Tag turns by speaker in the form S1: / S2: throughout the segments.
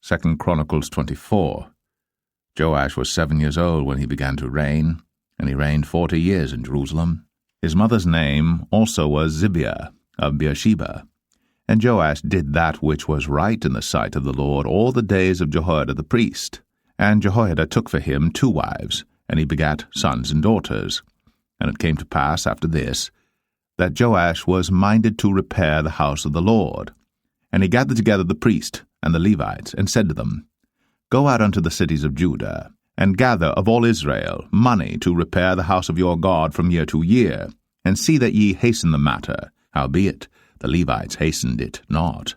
S1: 2 Chronicles 24. Joash was 7 years old when he began to reign, and he reigned 40 years in Jerusalem. His mother's name also was Zibiah of Beersheba. And Joash did that which was right in the sight of the Lord all the days of Jehoiada the priest. And Jehoiada took for him 2 wives, and he begat sons and daughters. And it came to pass after this, that Joash was minded to repair the house of the Lord. And he gathered together the priest and the Levites, and said to them, Go out unto the cities of Judah, and gather of all Israel money to repair the house of your God from year to year, and see that ye hasten the matter. Howbeit, the Levites hastened it not.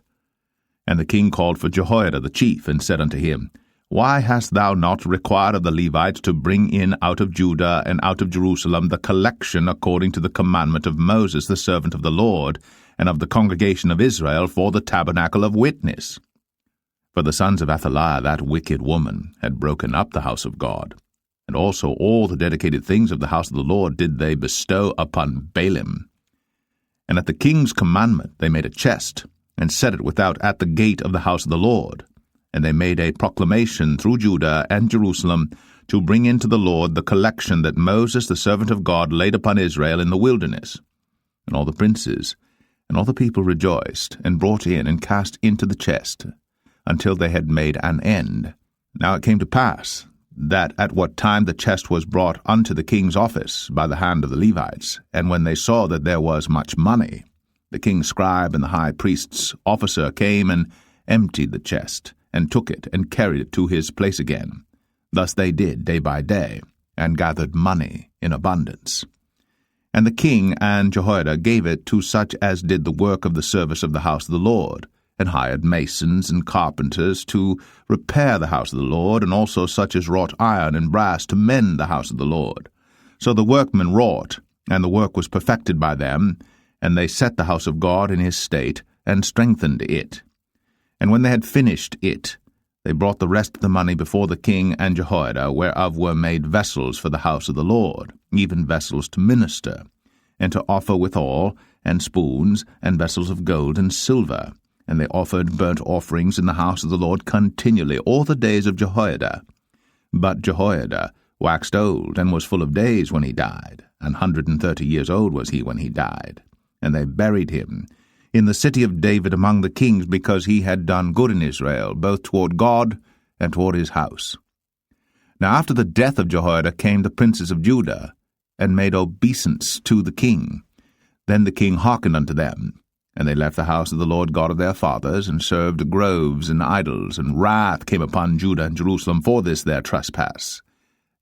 S1: And the king called for Jehoiada the chief, and said unto him, Why hast thou not required of the Levites to bring in out of Judah and out of Jerusalem the collection according to the commandment of Moses the servant of the Lord, and of the congregation of Israel for the tabernacle of witness? For the sons of Athaliah, that wicked woman, had broken up the house of God, and also all the dedicated things of the house of the Lord did they bestow upon Baalim. And at the king's commandment they made a chest, and set it without at the gate of the house of the Lord. And they made a proclamation through Judah and Jerusalem to bring into the Lord the collection that Moses the servant of God laid upon Israel in the wilderness. And all the princes and all the people rejoiced, and brought in and cast into the chest, until they had made an end. Now it came to pass, that at what time the chest was brought unto the king's office by the hand of the Levites, and when they saw that there was much money, the king's scribe and the high priest's officer came and emptied the chest, and took it, and carried it to his place again. Thus they did day by day, and gathered money in abundance. And the king and Jehoiada gave it to such as did the work of the service of the house of the Lord, and hired masons and carpenters to repair the house of the Lord, and also such as wrought iron and brass to mend the house of the Lord. So the workmen wrought, and the work was perfected by them, and they set the house of God in his state, and strengthened it. And when they had finished it, they brought the rest of the money before the king and Jehoiada, whereof were made vessels for the house of the Lord, even vessels to minister, and to offer withal, and spoons, and vessels of gold and silver. And they offered burnt offerings in the house of the Lord continually all the days of Jehoiada. But Jehoiada waxed old, and was full of days when he died, 130 years old was he when he died. And they buried him in the city of David among the kings, because he had done good in Israel, both toward God and toward his house. Now after the death of Jehoiada came the princes of Judah, and made obeisance to the king. Then the king hearkened unto them, and they left the house of the Lord God of their fathers, and served groves and idols, and wrath came upon Judah and Jerusalem for this their trespass.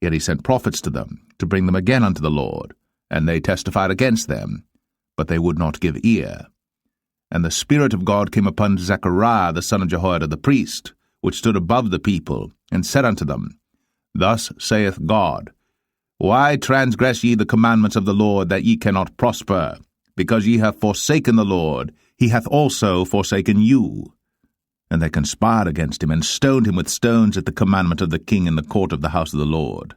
S1: Yet he sent prophets to them, to bring them again unto the Lord, and they testified against them, but they would not give ear. And the Spirit of God came upon Zechariah the son of Jehoiada the priest, which stood above the people, and said unto them, Thus saith God, Why transgress ye the commandments of the Lord, that ye cannot prosper? Because ye have forsaken the Lord, he hath also forsaken you. And they conspired against him, and stoned him with stones at the commandment of the king in the court of the house of the Lord.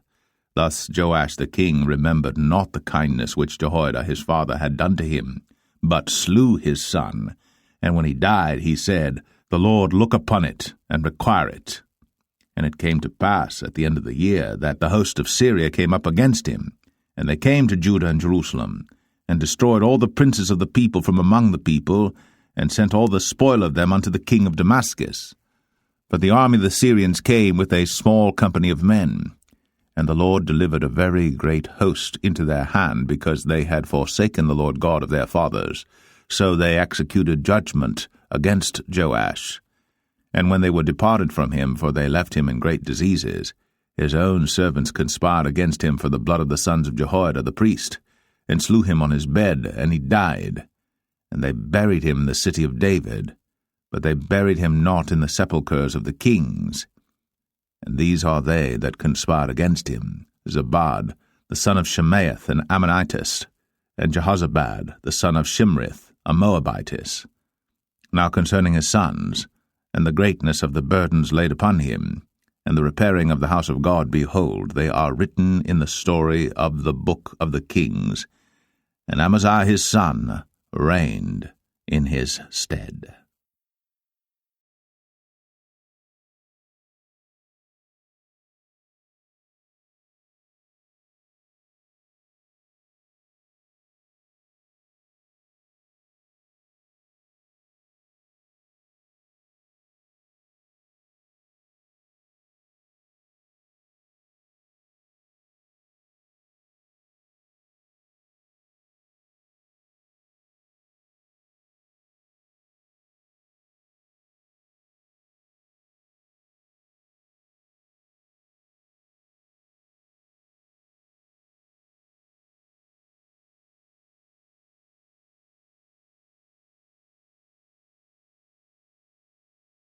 S1: Thus Joash the king remembered not the kindness which Jehoiada his father had done to him, but slew his son. And when he died, he said, The Lord look upon it, and require it. And it came to pass at the end of the year, that the host of Syria came up against him, and they came to Judah and Jerusalem, and destroyed all the princes of the people from among the people, and sent all the spoil of them unto the king of Damascus. But the army of the Syrians came with a small company of men, and the Lord delivered a very great host into their hand, because they had forsaken the Lord God of their fathers. So they executed judgment against Joash. And when they were departed from him, for they left him in great diseases, his own servants conspired against him for the blood of the sons of Jehoiada the priest, and slew him on his bed, and he died. And they buried him in the city of David, but they buried him not in the sepulchres of the kings. And these are they that conspired against him, Zabad, the son of Shemaeth, an Ammonitess, and Jehozabad, the son of Shimrith, a Moabitess. Now concerning his sons, and the greatness of the burdens laid upon him, and the repairing of the house of God, behold, they are written in the story of the book of the kings. And Amaziah his son reigned in his stead.